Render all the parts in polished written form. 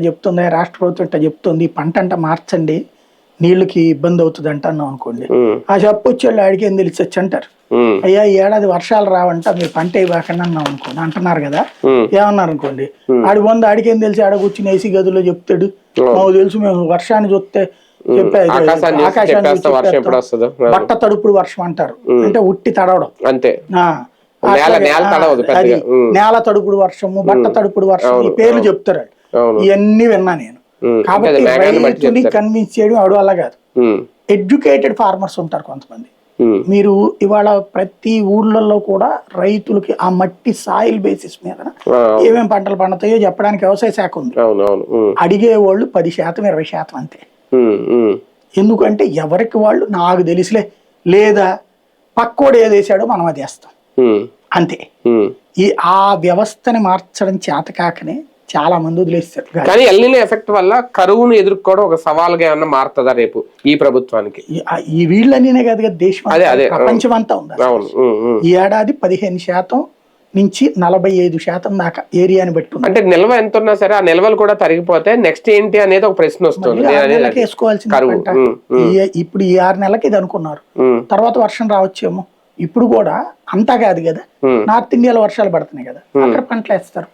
చెప్తుంది రాష్ట్ర ప్రభుత్వం ఇట్లా చెప్తుంది పంట అంట మార్చండి నీళ్ళకి ఇబ్బంది అవుతుంది అంటున్నాం అనుకోండి ఆ చెప్పొచ్చేళ్ళు ఆడికి ఏం తెలిసొచ్చు అంటారు అయ్యా ఈ ఏడాది వర్షాలు రావంట మీరు పంట ఇవ్వకండి అన్నాం అనుకోండి అంటున్నారు కదా ఏమన్నారు అనుకోండి ఆడి వంద ఆడికి ఏం తెలిసి ఆడ కూర్చుని ఏసీ గదిలో చెప్తాడు మాకు తెలుసు మేము వర్షాన్ని చూస్తే చెప్పేది ఆకాశాన్ని బట్ట తడుపుడు వర్షం అంటారు అంటే ఉట్టి తడవడం అంతే అది నేల తడుపుడు వర్షము బట్ట తడుపుడు వర్షం ఈ పేర్లు చెప్తారు ఇవన్నీ విన్నా నేను కాబట్టి రైతుని కన్విన్స్ చేయడం ఆవిడ వల్ల కాదు ఎడ్యుకేటెడ్ ఫార్మర్స్ ఉంటారు కొంతమంది మీరు ఇవాళ ప్రతి ఊర్లలో కూడా రైతులకి ఆ మట్టి సాయిల్ బేసిస్ మీద ఏమేమి పంటలు పండుతాయో చెప్పడానికి వ్యవసాయ శాఖ ఉంది అడిగేవాళ్ళు 10% 20% అంతే ఎందుకంటే ఎవరికి వాళ్ళు నాకు తెలిసిలే లేదా పక్కోడు ఏదేసాడో మనం అది వేస్తాం అంతే ఆ వ్యవస్థని మార్చడం చేతకాకనే చాలా మంది వదిలేస్తారు. కానీ ఎల్నినో ఎఫెక్ట్ వల్ల కరువును ఎదుర్కోవడం ఒక సవాల్గా ఏమన్నా మారుతుందా రేపు ఈ ప్రభుత్వానికి? ఈ వీళ్ళనినే కాదు కదా దేశం ప్రపంచం అంతా ఉంది. ఈ ఏడాది 15% నుంచి 45% దాకా ఏరియాని బట్టి అంటే నిల్వ ఎంత ఉన్నా సరే ఆ నిల్వలు కూడా తరిగిపోతే నెక్స్ట్ ఏంటి అనేది ఒక ప్రశ్న వస్తుంది. వేసుకోవాల్సింది ఇప్పుడు ఈ 6 నెలలకి ఇది అనుకున్నారు, తర్వాత వర్షం రావచ్చేమో. ఇప్పుడు కూడా అంతా కాదు కదా, నార్త్ ఇండియాలో వర్షాలు పడుతున్నాయి కదా, అక్కడ పంటలు వేస్తారు.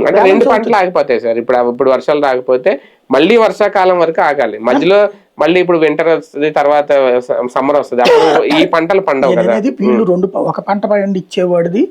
అంటే 2 పంటలు ఆగిపోతాయి సార్. ఇప్పుడు వర్షాలు రాకపోతే మళ్ళీ వర్షాకాలం వరకు ఆగాలి, మధ్యలో మళ్ళీ ఇప్పుడు వింటర్ వస్తుంది, తర్వాత సమ్మర్ వస్తుంది, అప్పుడు ఈ పంటలు పండవు కదా. వీళ్ళు ఒక పంట పండించేవాడిది